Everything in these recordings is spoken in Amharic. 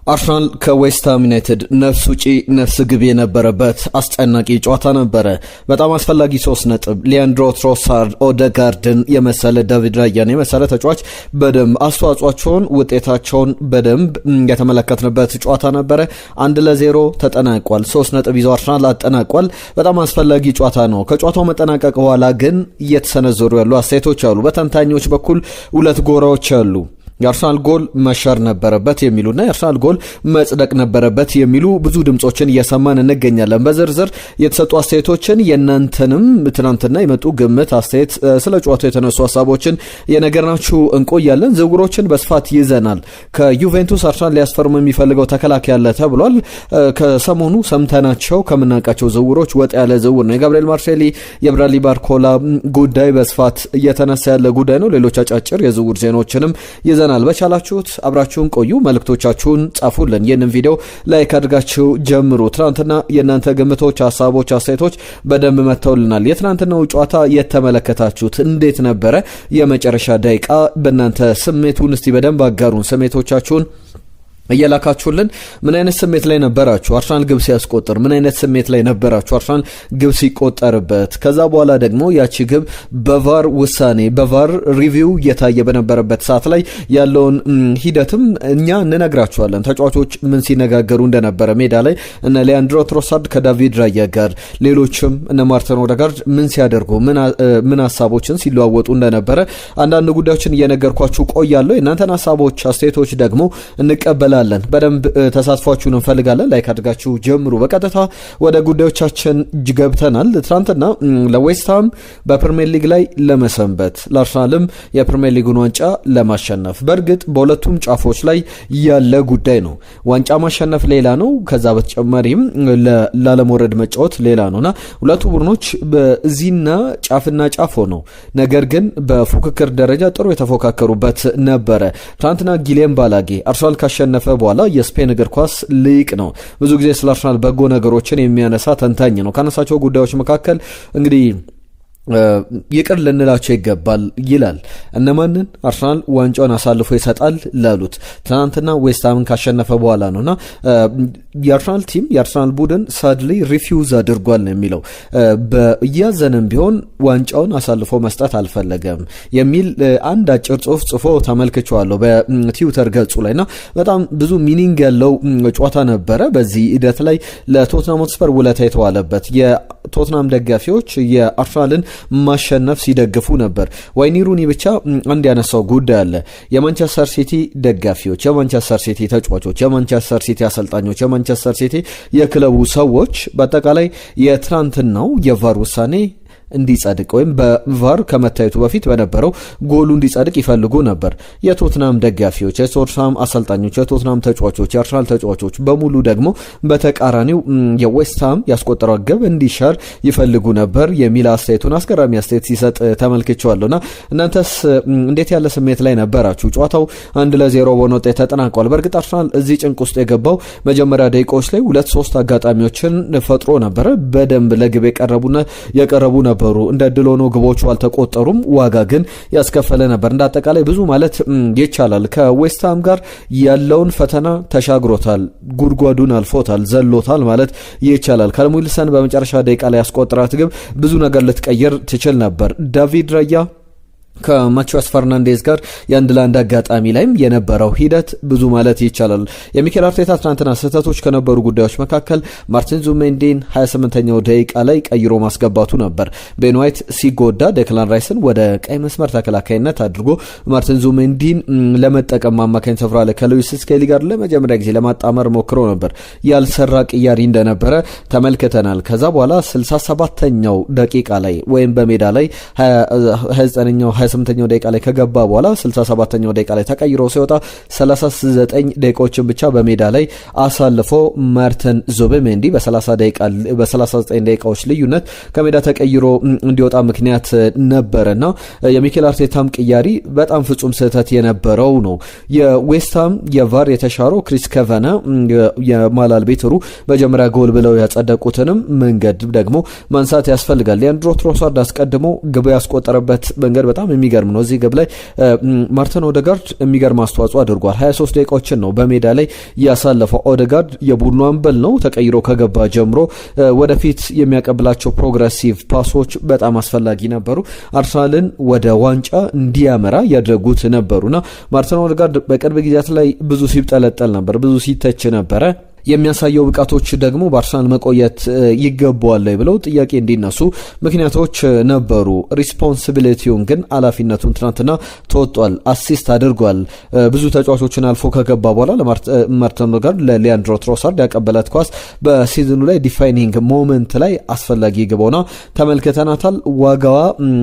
አርሰናል ከዌስትሃም ዩናይትድ ነፍስ ውጪ ነፍስ ግብ የነበረበት አስጨናቂ ጨዋታ ነበረ። በጣም አስፈላጊ 3 ነጥብ ሊያንድሮ ትሮሳርድ፣ ኦደጋርድን የመሰለ ዳቪድ ራያን የመሰለ ተጫዋች በደንብ አስተዋጽኦአቸውን ውጤታቸውን በደንብ የተመለከትንበት ጨዋታ ነበረ። 1-0 ተጠናቋል። 3 ነጥብ ይዞ አርሰናል አጠናቋል። በጣም አስፈላጊ ጨዋታ ነው። ከጨዋታው መጠናቀቅ በኋላ ግን እየተሰነዘሩ ያሉ አስተያየቶች አሉ። በተንታኞች በኩል 2 ጎራዎች አሉ። የአርሰናል ጎል መሻር ነበረበት የሚሉና የአርሰናል ጎል መጽደቅ ነበረበት የሚሉ ብዙ ድምጾችን እየሰማን እንገኛለን። በዝርዝር የተሰጡ አስተያየቶችን የናንተንም ትናንትና የመጡ ግምት አስተያየት ስለ ጨዋታው የተነሱ ሀሳቦችን የነገርናችሁ እንቆያለን። ዝውውሮችን በስፋት ይዘናል። ከዩቬንቱስ አርሰናል ሊያስፈርም የሚፈልገው ተከላካይ አለ ተብሏል። ከሰሞኑ ሰምተናቸው ከምናውቃቸው ዝውውሮች ወጥ ያለ ዝውውር ነው። የጋብሪኤል ማርሴሊ የብራድሊ ባርኮላ ጉዳይ በስፋት እየተነሳ ያለ ጉዳይ ነው። ሌሎች አጫጭር የዝውውር ዜናዎችንም ይዘናል። በቻላችሁት አብራችሁን ቆዩ። መልእክቶቻችሁን ጻፉልን። ይህንን ቪዲዮ ላይክ አድርጋችሁ ጀምሩ። ትናንትና የእናንተ ግምቶች፣ ሀሳቦች፣ አስተያየቶች በደንብ መጥተውልናል። የትናንትናው ጨዋታ የተመለከታችሁት እንዴት ነበረ? የመጨረሻ ደቂቃ በእናንተ ስሜቱን እስቲ በደንብ አጋሩን። ስሜቶቻችሁን እየላካችሁልን ምን አይነት ስሜት ላይ ነበራችሁ? አርሰናል ግብ ሲያስቆጥር ምን አይነት ስሜት ላይ ነበራችሁ? አርሰናል ግብ ሲቆጠርበት ከዛ በኋላ ደግሞ ያቺ ግብ በቫር ውሳኔ በቫር ሪቪው እየታየ በነበረበት ሰዓት ላይ ያለውን ሂደትም እኛ እንነግራችኋለን። ተጫዋቾች ምን ሲነጋገሩ እንደነበረ ሜዳ ላይ እነ ሊያንድሮ ትሮሳርድ ከዳቪድ ራያ ጋር፣ ሌሎችም እነ ማርቲን ኦዴጋርድ ምን ሲያደርጉ ምን ሀሳቦችን ሲለዋወጡ እንደነበረ አንዳንድ ጉዳዮችን እየነገርኳችሁ ቆያለሁ። የእናንተን ሀሳቦች አስተያየቶች ደግሞ እንቀበላለን። በደንብ ተሳትፏችሁን እንፈልጋለን። ላይክ አድርጋችሁ ጀምሩ። በቀጥታ ወደ ጉዳዮቻችን ገብተናል። ትናንትና ለዌስትሃም በፕሪሚየር ሊግ ላይ ለመሰንበት ለአርሰናልም የፕሪሚየር ሊጉን ዋንጫ ለማሸነፍ በእርግጥ በሁለቱም ጫፎች ላይ ያለ ጉዳይ ነው። ዋንጫ ማሸነፍ ሌላ ነው። ከዛ በተጨማሪም ላለመውረድ መጫወት ሌላ ነውና ሁለቱ ቡድኖች በዚህና ጫፍና ጫፍ ሆነው ነገር ግን በፉክክር ደረጃ ጥሩ የተፎካከሩበት ነበረ። ትናንትና ጊሌም ባላጌ አርሰናል ካሸነፈ በኋላ የስፔን እግር ኳስ ሊቅ ነው። ብዙ ጊዜ ስለ አርሰናል በጎ ነገሮችን የሚያነሳ ተንታኝ ነው። ካነሳቸው ጉዳዮች መካከል እንግዲህ ይቅር ልንላቸው ይገባል ይላል። እነማንን? አርሰናል ዋንጫውን አሳልፎ ይሰጣል ላሉት ትናንትና ዌስትሃምን ካሸነፈ በኋላ ነውና የአርሰናል ቲም የአርሰናል ቡድን ሳድሊ ሪፊውዝ አድርጓል ነው የሚለው። በእያዘንም ቢሆን ዋንጫውን አሳልፎ መስጠት አልፈለገም የሚል አንድ አጭር ጽሁፍ ጽፎ ተመልክቼዋለሁ በትዊተር ገጹ ላይና በጣም ብዙ ሚኒንግ ያለው ጨዋታ ነበረ። በዚህ ሂደት ላይ ለቶትናም ሆትስፐር ውለታ የተዋለበት የቶትናም ደጋፊዎች የአርሰናልን ማሸነፍ ሲደግፉ ነበር። ዋይኒ ሩኒ ብቻ አንድ ያነሳው ጉዳይ አለ። የማንቸስተር ሲቲ ደጋፊዎች፣ የማንቸስተር ሲቲ ተጫዋቾች፣ የማንቸስተር ሲቲ አሰልጣኞች፣ የማንቸስተር ሲቲ የክለቡ ሰዎች በአጠቃላይ የትናንትናው የቫር ውሳኔ እንዲጸድቅ ወይም በቫር ከመታየቱ በፊት በነበረው ጎሉ እንዲጸድቅ ይፈልጉ ነበር። የቶትናም ደጋፊዎች፣ የቶትናም አሰልጣኞች፣ የቶትናም ተጫዋቾች፣ የአርሰናል ተጫዋቾች በሙሉ ደግሞ በተቃራኒው የዌስትሃም ያስቆጠረው ግብ እንዲሻር ይፈልጉ ነበር የሚል አስተያየቱን አስገራሚ አስተያየት ሲሰጥ ተመልክቼዋለሁና እናንተስ እንዴት ያለ ስሜት ላይ ነበራችሁ? ጨዋታው 1-0 በሆነ ውጤት ተጠናቋል። በእርግጥ አርሰናል እዚህ ጭንቅ ውስጥ የገባው መጀመሪያ ደቂቃዎች ላይ 2-3 አጋጣሚዎችን ፈጥሮ ነበረ። በደንብ ለግብ የቀረቡ ነበሩ። እንደ ድል ሆኖ ግቦቹ አልተቆጠሩም። ዋጋ ግን ያስከፈለ ነበር። እንዳጠቃላይ ብዙ ማለት ይቻላል ከዌስትሃም ጋር ያለውን ፈተና ተሻግሮታል፣ ጉድጓዱን አልፎታል፣ ዘሎታል ማለት ይቻላል። ካልሙልሰን በመጨረሻ ደቂቃ ላይ ያስቆጠራት ግብ ብዙ ነገር ልትቀይር ትችል ነበር። ዳቪድ ራያ ከማቲያስ ፈርናንዴዝ ጋር የአንድ ለአንድ አጋጣሚ ላይም የነበረው ሂደት ብዙ ማለት ይቻላል። የሚኬል አርቴታ ትናንትና ስህተቶች ከነበሩ ጉዳዮች መካከል ማርቲን ዙሜንዲን 28ኛው ደቂቃ ላይ ቀይሮ ማስገባቱ ነበር። ቤን ዋይት ሲጎዳ ዴክላን ራይስን ወደ ቀይ መስመር ተከላካይነት አድርጎ ማርቲን ዙሜንዲን ለመጠቀም አማካኝ ስፍራ ላይ ከሉዊስ ስኬሊ ጋር ለመጀመሪያ ጊዜ ለማጣመር ሞክሮ ነበር። ያልሰራ ቅያሪ እንደነበረ ተመልክተናል። ከዛ በኋላ 67ኛው ደቂቃ ላይ ወይም በሜዳ ላይ 29ኛው 28ኛው ደቂቃ ላይ ከገባ በኋላ 67ኛው ደቂቃ ላይ ተቀይሮ ሲወጣ 39 ደቂቃዎችን ብቻ በሜዳ ላይ አሳልፎ ማርቲን ዙቢሜንዲ በ39 ደቂቃዎች ልዩነት ከሜዳ ተቀይሮ እንዲወጣ ምክንያት ነበረና የሚኬል አርቴታም ቅያሪ በጣም ፍጹም ስህተት የነበረው ነው። የዌስትሃም የቫር የተሻረው ክሪስ ከቨና የማል አልቤትሩ መጀመሪያ ጎል ብለው ያጸደቁትንም መንገድ ደግሞ ማንሳት ያስፈልጋል። ሊያንድሮ ትሮሳርድ አስቀድሞ ግብ ያስቆጠረበት መንገድ በጣም የሚገርም ነው። እዚህ ግብ ላይ ማርቲን ኦዴጋርድ የሚገርም አስተዋጽኦ አድርጓል። 23 ደቂቃዎችን ነው በሜዳ ላይ ያሳለፈው። ኦዴጋርድ የቡድኑ አምበል ነው። ተቀይሮ ከገባ ጀምሮ ወደፊት የሚያቀብላቸው ፕሮግረሲቭ ፓሶች በጣም አስፈላጊ ነበሩ። አርሰናልን ወደ ዋንጫ እንዲያመራ ያደረጉት ነበሩና ማርቲን ኦዴጋርድ በቅርብ ጊዜያት ላይ ብዙ ሲብጠለጠል ነበር፣ ብዙ ሲተች ነበረ። የሚያሳየው ብቃቶች ደግሞ በአርሰናል መቆየት ይገባዋል ብለው ጥያቄ እንዲነሱ ምክንያቶች ነበሩ። ሪስፖንሲቢሊቲውን ግን ኃላፊነቱን ትናንትና ተወጧል። አሲስት አድርጓል። ብዙ ተጫዋቾችን አልፎ ከገባ በኋላ ለማርቲን ኦዴጋርድ ለሊያንድሮ ትሮሳርድ ያቀበላት ኳስ በሲዝኑ ላይ ዲፋይኒንግ ሞመንት ላይ አስፈላጊ ግብ ሆና ተመልክተናታል። ዋጋዋ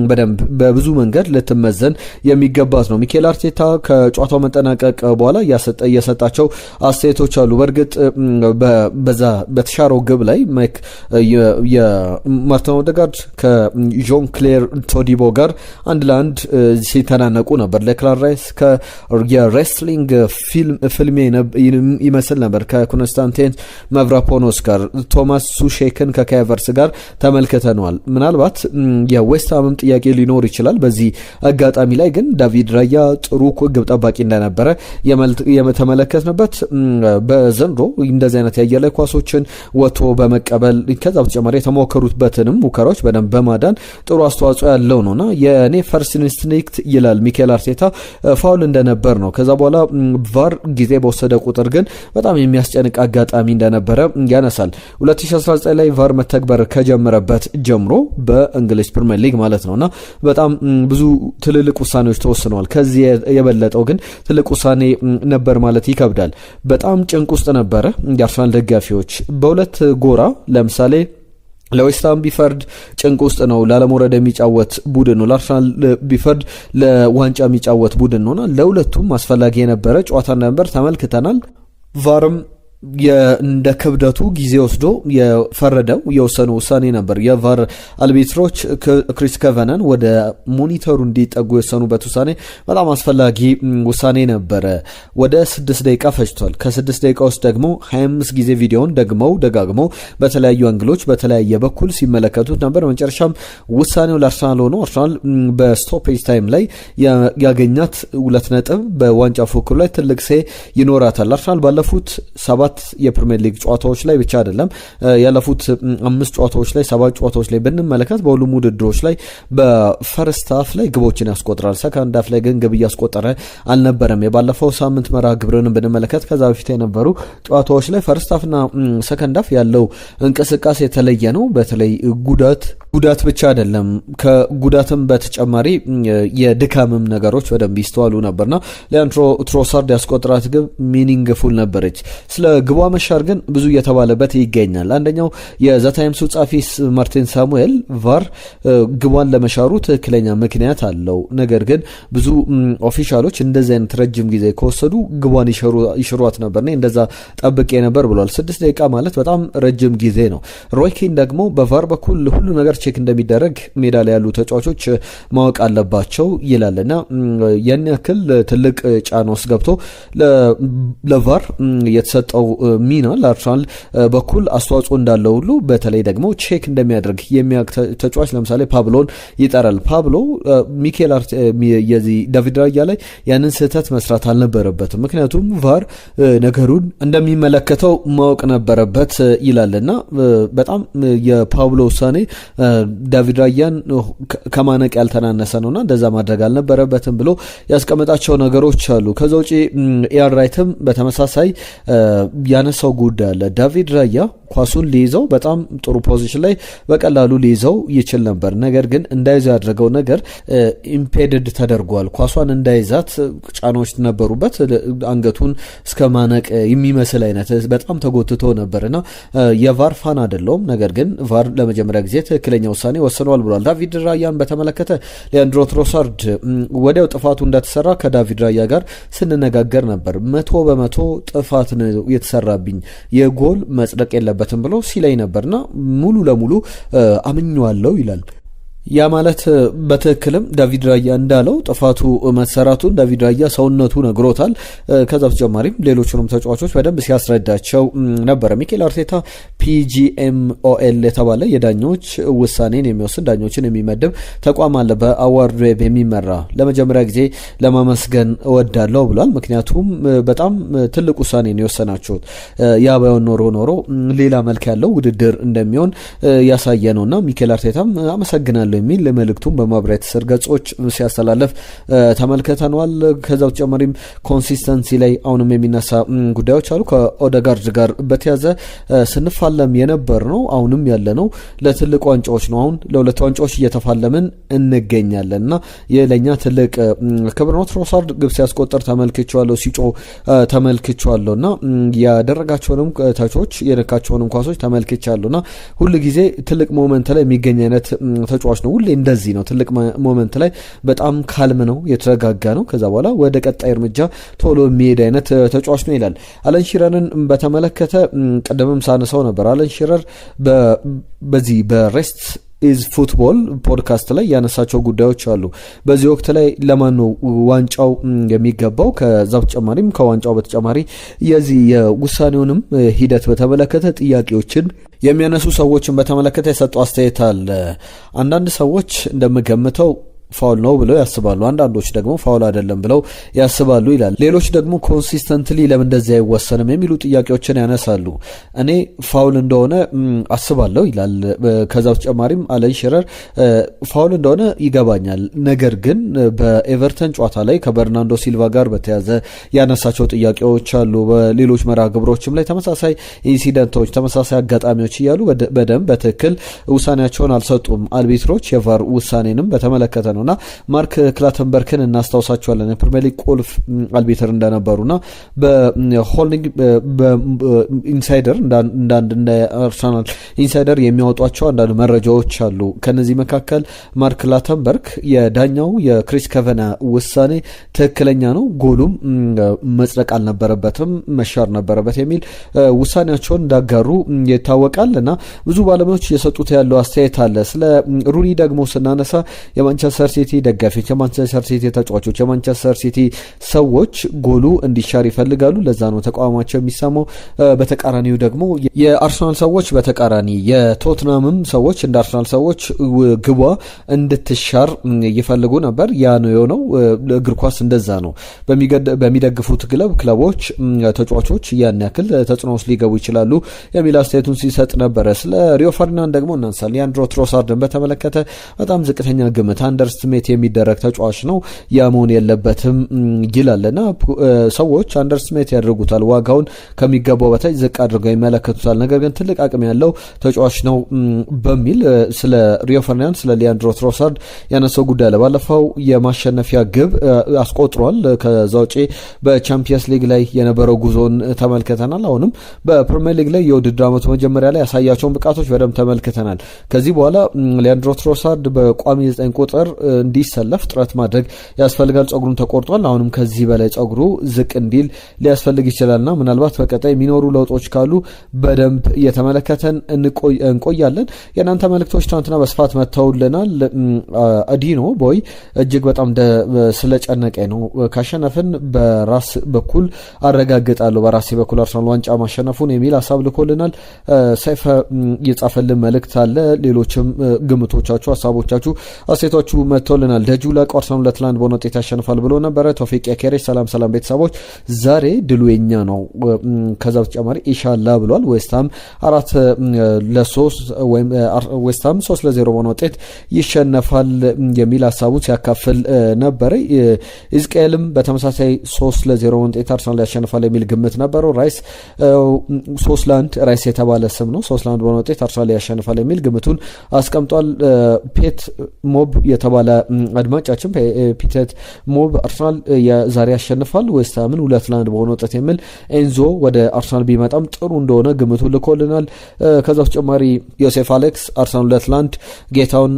በደንብ በብዙ መንገድ ልትመዘን የሚገባት ነው። ሚኬል አርቴታ ከጨዋታው መጠናቀቅ በኋላ እየሰጣቸው አስተያየቶች አሉ። በእርግጥ በዛ በተሻረው ግብ ላይ የማርቲን ኦዴጋርድ ከዦን ክሌር ቶዲቦ ጋር አንድ ለአንድ ሲተናነቁ ነበር። ዴክላን ራይስ የሬስሊንግ ፊልም ይመስል ነበር ከኮንስታንቲን ማቭሮፓኖስ ጋር። ቶማስ ሱሼክን ከካቨርስ ጋር ተመልክተነዋል። ምናልባት የዌስትሃምም ጥያቄ ሊኖር ይችላል። በዚህ አጋጣሚ ላይ ግን ዳቪድ ራያ ጥሩ ግብ ጠባቂ እንደነበረ የተመለከትንበት በዘንድሮ እንደዚህ አይነት የአየር ላይ ኳሶችን ወጥቶ በመቀበል ከዛ በተጨማሪ የተሞከሩበትንም ሙከራዎች በደንብ በማዳን ጥሩ አስተዋጽኦ ያለው ነውና የኔ ፈርስት ኢንስቲንክት ይላል ሚኬል አርቴታ ፋውል እንደነበር ነው። ከዛ በኋላ ቫር ጊዜ በወሰደ ቁጥር ግን በጣም የሚያስጨንቅ አጋጣሚ እንደነበረ ያነሳል። 2019 ላይ ቫር መተግበር ከጀመረበት ጀምሮ በእንግሊዝ ፕሪሚየር ሊግ ማለት ነውና በጣም ብዙ ትልልቅ ውሳኔዎች ተወስነዋል። ከዚህ የበለጠው ግን ትልቅ ውሳኔ ነበር ማለት ይከብዳል። በጣም ጭንቅ ውስጥ ነበረ የአርሰናል ደጋፊዎች በሁለት ጎራ። ለምሳሌ ለዌስትሃም ቢፈርድ ጭንቅ ውስጥ ነው፣ ላለመውረድ የሚጫወት ቡድን ነው። ለአርሰናል ቢፈርድ ለዋንጫ የሚጫወት ቡድን ነውና ለሁለቱም አስፈላጊ የነበረ ጨዋታ ነበር ተመልክተናል። ቫርም እንደ ክብደቱ ጊዜ ወስዶ የፈረደው የወሰኑ ውሳኔ ነበር። የቫር አልቢትሮች ክሪስ ከቨነን ወደ ሞኒተሩ እንዲጠጉ የወሰኑበት ውሳኔ በጣም አስፈላጊ ውሳኔ ነበረ። ወደ 6 ደቂቃ ፈጅቷል። ከ6 ደቂቃ ውስጥ ደግሞ 25 ጊዜ ቪዲዮውን ደጋግመው በተለያዩ አንግሎች በተለያየ በኩል ሲመለከቱት ነበር። መጨረሻም ውሳኔው ለአርሰናል ሆኖ አርሰናል በስቶፔጅ ታይም ላይ ያገኛት 2 ነጥብ በዋንጫ ፉክክሩ ላይ ትልቅ ሴ ይኖራታል። አርሰናል ባለፉት 7 የፕሪሚየር ሊግ ጨዋታዎች ላይ ብቻ አይደለም ያለፉት 5 ጨዋታዎች ላይ 7 ጨዋታዎች ላይ ብንመለከት በሁሉም ውድድሮች ላይ በፈርስት ሃፍ ላይ ግቦችን ያስቆጥራል። ሰከንድ ሃፍ ላይ ግን ግብ እያስቆጠረ አልነበረም። የባለፈው ሳምንት መርሃ ግብርን ብንመለከት ከዛ በፊት የነበሩ ጨዋታዎች ላይ ፈርስት ሃፍና ሰከንድ ሃፍ ያለው እንቅስቃሴ የተለየ ነው። በተለይ ጉዳት ብቻ አይደለም፣ ከጉዳትም በተጨማሪ የድካምም ነገሮች በደንብ ይስተዋሉ ነበርና ሊያንድሮ ትሮሳርድ ያስቆጠራት ግብ ሚኒንግፉል ነበረች። ስለ ግቧ መሻር ግን ብዙ እየተባለበት ይገኛል። አንደኛው የዘ ታይምሱ ጻፊ ማርቲን ሳሙኤል ቫር ግቧን ለመሻሩ ትክክለኛ ምክንያት አለው፣ ነገር ግን ብዙ ኦፊሻሎች እንደዚህ አይነት ረጅም ጊዜ ከወሰዱ ግቧን ይሽሯት ነበርና እንደዛ ጠብቄ ነበር ብሏል። 6 ደቂቃ ማለት በጣም ረጅም ጊዜ ነው። ሮይ ኪን ደግሞ በቫር በኩል ሁሉ ነገር ቼክ እንደሚደረግ ሜዳ ላይ ያሉ ተጫዋቾች ማወቅ አለባቸው ይላልና ያን ያክል ትልቅ ጫና ውስጥ ገብቶ ለቫር የተሰጠው ሚና ለአርሰናል በኩል አስተዋጽኦ እንዳለው ሁሉ በተለይ ደግሞ ቼክ እንደሚያደርግ የሚያውቅ ተጫዋች ለምሳሌ ፓብሎን ይጠራል። ፓብሎ ሚኬል ዳቪድ ራያ ላይ ያንን ስህተት መስራት አልነበረበትም፣ ምክንያቱም ቫር ነገሩን እንደሚመለከተው ማወቅ ነበረበት ይላልና በጣም የፓብሎ ውሳኔ ዳቪድ ራያን ከማነቅ ያልተናነሰ ነውና እንደዛ ማድረግ አልነበረበትም ብሎ ያስቀመጣቸው ነገሮች አሉ። ከዛ ውጪ ኢያን ራይትም በተመሳሳይ ያነሳው ጉዳይ አለ። ዳቪድ ራያ ኳሱን ሊይዘው በጣም ጥሩ ፖዚሽን ላይ በቀላሉ ሊይዘው ይችል ነበር፣ ነገር ግን እንዳይዘው ያደረገው ነገር ኢምፔድድ ተደርጓል። ኳሷን እንዳይዛት ጫናዎች ነበሩበት። አንገቱን እስከ ማነቅ የሚመስል አይነት በጣም ተጎትቶ ነበርና የቫር ፋን አይደለውም፣ ነገር ግን ቫር ለመጀመሪያ ጊዜ ትክክለኛ ውሳኔ ወስነዋል ብሏል። ዳቪድ ራያን በተመለከተ ሊያንድሮ ትሮሳርድ ወዲያው ጥፋቱ እንደተሰራ ከዳቪድ ራያ ጋር ስንነጋገር ነበር። 100% ጥፋት ነው የተሰራብኝ፣ የጎል መጽደቅ የለበትም ብሎ ሲላይ ነበርና ሙሉ ለሙሉ አምኜዋለሁ ይላል። ያ ማለት በትክክልም ዳቪድ ራያ እንዳለው ጥፋቱ መሰራቱን ዳቪድ ራያ ሰውነቱ ነግሮታል። ከዛ በተጨማሪም ሌሎቹንም ተጫዋቾች በደንብ ሲያስረዳቸው ነበረ። ሚኬል አርቴታ ፒጂኤምኦኤል የተባለ የዳኞች ውሳኔን የሚወስን ዳኞችን የሚመድብ ተቋም አለ፣ በአዋርድ ዌብ የሚመራ ለመጀመሪያ ጊዜ ለማመስገን እወዳለሁ ብሏል። ምክንያቱም በጣም ትልቅ ውሳኔ ነው የወሰናችሁት። ያ ባይሆን ኖሮ ሌላ መልክ ያለው ውድድር እንደሚሆን ያሳየ ነውና ሚኬል አርቴታም አመሰግናለሁ የሚል መልእክቱን በማህበራዊ ትስስር ገጾች ሲያስተላልፍ ተመልክተናል። ከዛ በተጨማሪም ኮንሲስተንሲ ላይ አሁንም የሚነሳ ጉዳዮች አሉ። ከኦደጋርድ ጋር በተያዘ ስንፋለም የነበር ነው አሁንም ያለ ነው ለትልቅ ዋንጫዎች ነው። አሁን ለሁለት ዋንጫዎች እየተፋለምን እንገኛለን እና የለኛ ትልቅ ክብር ነው። ትሮሳርድ ግብ ሲያስቆጠር ተመልክቼዋለሁ፣ ሲጮህ ተመልክቼዋለሁ እና ያደረጋቸውንም ታቾች የነካቸውንም ኳሶች ተመልክቻለሁና ሁሉ ጊዜ ትልቅ ሞመንት ላይ የሚገኝ አይነት ተጫዋች ነው። ሁሌ እንደዚህ ነው። ትልቅ ሞመንት ላይ በጣም ካልም ነው፣ የተረጋጋ ነው። ከዛ በኋላ ወደ ቀጣይ እርምጃ ቶሎ የሚሄድ አይነት ተጫዋች ነው ይላል። አለን ሺረርን በተመለከተ ቀደምም ሳነሳው ነበር። አለን ሺረር በዚህ በሬስት ኢዝ ፉትቦል ፖድካስት ላይ ያነሳቸው ጉዳዮች አሉ። በዚህ ወቅት ላይ ለማን ነው ዋንጫው የሚገባው? ከዛ በተጨማሪም ከዋንጫው በተጨማሪ የዚህ የውሳኔውንም ሂደት በተመለከተ ጥያቄዎችን የሚያነሱ ሰዎችን በተመለከተ የሰጡ አስተያየት አለ። አንዳንድ ሰዎች እንደምገምተው ፋውል ነው ብለው ያስባሉ፣ አንዳንዶች ደግሞ ፋውል አይደለም ብለው ያስባሉ ይላል። ሌሎች ደግሞ ኮንሲስተንትሊ ለምን እንደዚህ አይወሰንም የሚሉ ጥያቄዎችን ያነሳሉ። እኔ ፋውል እንደሆነ አስባለሁ ይላል። ከዛ በተጨማሪም አለን ሺረር ፋውል እንደሆነ ይገባኛል፣ ነገር ግን በኤቨርተን ጨዋታ ላይ ከበርናንዶ ሲልቫ ጋር በተያዘ ያነሳቸው ጥያቄዎች አሉ። በሌሎች መርሃ ግብሮችም ላይ ተመሳሳይ ኢንሲደንቶች፣ ተመሳሳይ አጋጣሚዎች እያሉ በደንብ በትክክል ውሳኔያቸውን አልሰጡም አልቢትሮች የቫር ውሳኔንም በተመለከተ ነውና ማርክ ክላተንበርግን እናስታውሳቸዋለን። የፕሪሚየር ሊግ ቁልፍ አልቢተር እንደነበሩና በሆልዲንግ ኢንሳይደር እንደ አርሰናል ኢንሳይደር የሚያወጧቸው አንዳንድ መረጃዎች አሉ። ከነዚህ መካከል ማርክ ክላተንበርግ የዳኛው የክሪስ ከቨና ውሳኔ ትክክለኛ ነው፣ ጎሉም መጽደቅ አልነበረበትም፣ መሻር ነበረበት የሚል ውሳኔያቸውን እንዳጋሩ ይታወቃል። እና ብዙ ባለሙያዎች እየሰጡት ያለው አስተያየት አለ። ስለ ሩኒ ደግሞ ስናነሳ የማንቸስተር ሲቲ ደጋፊዎች፣ የማንቸስተር ሲቲ ተጫዋቾች፣ የማንቸስተር ሲቲ ሰዎች ጎሉ እንዲሻር ይፈልጋሉ። ለዛ ነው ተቃውሟቸው የሚሰማው። በተቃራኒው ደግሞ የአርሰናል ሰዎች በተቃራኒ የቶትናምም ሰዎች እንደ አርሰናል ሰዎች ግቧ እንድትሻር ይፈልጉ ነበር። ያ ነው የሆነው። እግር ኳስ እንደዛ ነው። በሚደግፉት ክለቦች ተጫዋቾች ያን ያክል ተጽዕኖ ውስጥ ሊገቡ ይችላሉ የሚል አስተያየቱን ሲሰጥ ነበረ። ስለ ሪዮ ፈርዲናንድ ደግሞ እናንሳል። ሊያንድሮ ትሮሳርድን በተመለከተ በጣም ዝቅተኛ ግምት አንደርስትሜት የሚደረግ ተጫዋች ነው፣ ያ መሆን የለበትም ይላልና ሰዎች አንደርስትሜት ያደርጉታል፣ ዋጋውን ከሚገባው በታች ዝቅ አድርገው ይመለከቱታል። ነገር ግን ትልቅ አቅም ያለው ተጫዋች ነው በሚል ስለ ሪዮ ፈርዲናንድ ስለ ሊያንድሮ ትሮሳርድ ያነሳው ጉዳይ አለ። ባለፈው የማሸነፊያ ግብ አስቆጥሯል። ከዛ ውጪ በቻምፒየንስ ሊግ ላይ የነበረው ጉዞን ተመልክተናል። አሁንም በፕሪሚየር ሊግ ላይ የውድድር ዓመቱ መጀመሪያ ላይ ያሳያቸውን ብቃቶች በደንብ ተመልክተናል። ከዚህ በኋላ ሊያንድሮ ትሮሳርድ በቋሚ 9 ቁጥር እንዲሰለፍ ጥረት ማድረግ ያስፈልጋል። ጸጉሩን ተቆርጧል። አሁንም ከዚህ በላይ ጸጉሩ ዝቅ እንዲል ሊያስፈልግ ይችላልና ምናልባት በቀጣይ የሚኖሩ ለውጦች ካሉ በደንብ እየተመለከተን እንቆያለን። የእናንተ መልእክቶች ትናንትና በስፋት መጥተውልናል። አዲኖ ቦይ እጅግ በጣም ስለጨነቀኝ ነው፣ ካሸነፍን በራስ በኩል አረጋግጣለሁ፣ በራሴ በኩል አርሰናል ዋንጫ ማሸነፉን የሚል ሀሳብ ልኮልናል። ሰይፈ የጻፈልን መልእክት አለ። ሌሎችም ግምቶቻችሁ፣ ሀሳቦቻችሁ፣ አስተያየቶቻችሁ መጥተውልናል። ደጁ ለቆ አርሰናል 2-1 በሆነ ውጤት ያሸንፋል ብሎ ነበረ። ቶፊቅ ያኬሬ ሰላም ቤተሰቦች፣ ዛሬ ድሉ የኛ ነው። ከዛ በተጨማሪ ኢንሻአላህ ብሏል። ዌስትሃም 4-3 ወይም ዌስትሃም 3-0 በሆነ ውጤት ይሸነፋል የሚል ሀሳቡን ሲያካፍል ነበረ። ኢዝቅኤልም በተመሳሳይ 3-0 ውጤት አርሰናል ያሸንፋል የሚል ግምት ነበረው። ራይስ 3-1 ራይስ የተባለ ስም ነው። 3-1 በሆነ ውጤት አርሰናል ያሸንፋል የሚል ግምቱን አስቀምጧል። ፔት ሞብ የተባለ የተባለ አድማጫችን ፒተት ሞብ አርሰናል የዛሬ ያሸንፋል ዌስትሃምን 2-1 በሆነ ውጤት የሚል ኤንዞ ወደ አርሰናል ቢመጣም ጥሩ እንደሆነ ግምቱ ልኮልናል። ከዛ ተጨማሪ ዮሴፍ አሌክስ አርሰናል 2-1 ጌታውን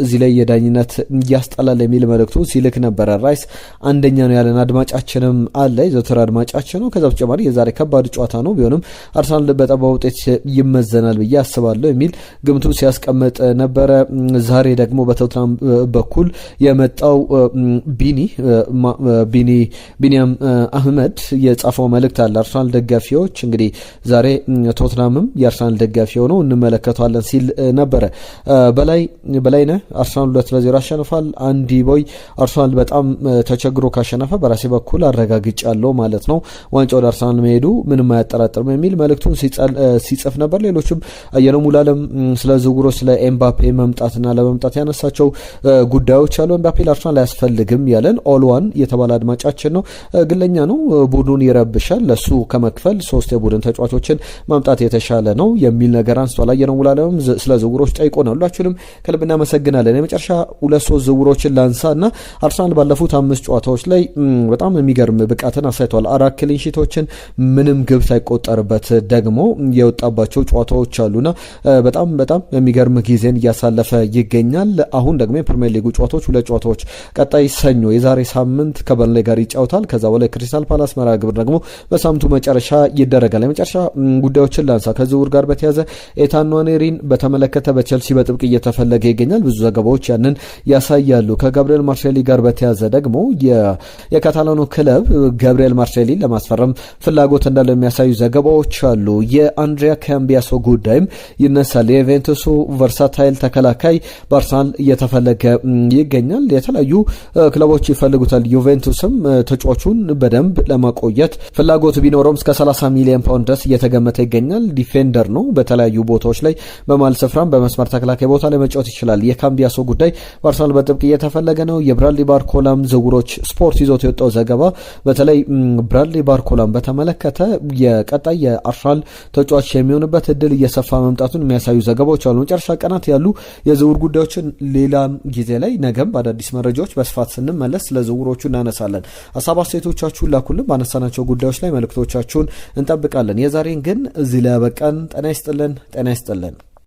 እዚህ ላይ የዳኝነት ያስጠላል የሚል መልእክቱ ሲልክ ነበረ። ራይስ አንደኛ ነው ያለን አድማጫችንም አለ፣ የዘወትር አድማጫችን ነው። ከዛ ተጨማሪ የዛሬ ከባድ ጨዋታ ነው ቢሆንም አርሰናል በጠባብ ውጤት ይመዘናል ብዬ አስባለሁ የሚል ግምቱ ሲያስቀምጥ ነበረ። ዛሬ ደግሞ በቶትናም በኩል የመጣው ቢኒያም አህመድ የጻፈው መልእክት አለ። አርሰናል ደጋፊዎች እንግዲህ ዛሬ ቶትናምም የአርሰናል ደጋፊ ሆነው እንመለከቷለን ሲል ነበረ። በላይነህ አርሰናል 2-0 አሸንፏል። አንዲ ቦይ አርሰናል በጣም ተቸግሮ ካሸነፈ በራሴ በኩል አረጋግጫለሁ ማለት ነው፣ ዋንጫ ወደ አርሰናል መሄዱ ምንም አያጠራጥርም የሚል መልእክቱን ሲጽፍ ነበር። ሌሎችም አየነው ሙሉዓለም ስለ ዝውውሩ ስለ ኤምባፔ መምጣትና ለመምጣት ያነሳቸው ጉዳዮች አሉ። ኤምባፔ ለአርሰናል አያስፈልግም ያለን ኦልዋን የተባለ አድማጫችን ነው። ግለኛ ነው፣ ቡድኑን ይረብሻል፣ ለሱ ከመክፈል 3 የቡድን ተጫዋቾችን ማምጣት የተሻለ ነው የሚል ነገር አንስቷል። አየነው ሙሉዓለም ስለ ዝውውሮች ጠይቆናል። ሁላችሁንም ከልብ እናመሰግናለን። የመጨረሻ 2-3 ዝውውሮችን ላንሳና አርሰናል ባለፉት 5 ጨዋታዎች ላይ በጣም የሚገርም ብቃትን አሳይቷል። 4 ክሊን ሺቶችን ምንም ግብ ሳይቆጠርበት ደግሞ የወጣባቸው ጨዋታዎች አሉና በጣም የሚገርም ጊዜን እያሳለፈ ይገኛል። አሁን ደግሞ የፕሪሚየር ሊጉ ጨዋታዎች 2 ጨዋታዎች ቀጣይ ሰኞ የዛሬ ሳምንት ከበርንሌ ጋር ይጫወታል። ከዛ በላይ ክሪስታል ፓላስ መርሃ ግብር ደግሞ በሳምንቱ መጨረሻ ይደረጋል። የመጨረሻ ጉዳዮችን ላንሳ። ከዝውውር ጋር በተያዘ ኤታን ንዋኔሪን በተመለከተ በቸልሲ በጥብቅ እየተፈለገ ይገኛል። ብዙ ዘገባዎች ያንን ያሳያሉ። ከጋብሪኤል ማርሴሊ ጋር በተያዘ ደግሞ የካታላኑ ክለብ ጋብሪኤል ማርሴሊን ለማስፈረም ፍላጎት እንዳለው የሚያሳዩ ዘገባዎች አሉ። የአንድሪያ ካምቢያሶ ጉዳይም ይነሳል። የዩቬንቱሱ ቨርሳታይል ተከላካይ በአርሰናል እየተፈለገ ይገኛል። የተለያዩ ክለቦች ይፈልጉታል። ዩቬንቱስም ተጫዋቹን በደንብ ለማቆየት ፍላጎት ቢኖረውም እስከ 30 ሚሊዮን ፓውንድ ድረስ እየተገመተ ይገኛል። ዲፌንደር ነው። በተለያዩ ቦታዎች ላይ በመሃል ስፍራም በመስመር ተከላካይ ቦታ ላይ መጫወት ይችላል። የካምቢያሶ ጉዳይ በአርሰናል በጥብቅ እየተፈለገ ነው። የብራድሊ ባርኮላም ዝውውሮች ስፖርት ይዞት የወጣው ዘገባ በተለይ ብራድሊ ባርኮላም በተመለከተ የቀጣይ የአርሰናል ተጫዋች የሚሆንበት እድል እየሰፋ መምጣቱን የሚያሳዩ ዘገባዎች አሉ። መጨረሻ ቀናት ያሉ የዝውውር ጉዳዮችን ሌላም ጊዜ ላይ ነገም በአዳዲስ መረጃዎች በስፋት ስንመለስ ስለ ዝውውሮቹ እናነሳለን። ሀሳብ አስተያየቶቻችሁን ላኩልን። ባነሳናቸው ጉዳዮች ላይ መልእክቶቻችሁን እንጠብቃለን። የዛሬን ግን እዚህ ላይ ያበቃን። ጤና ይስጥልን።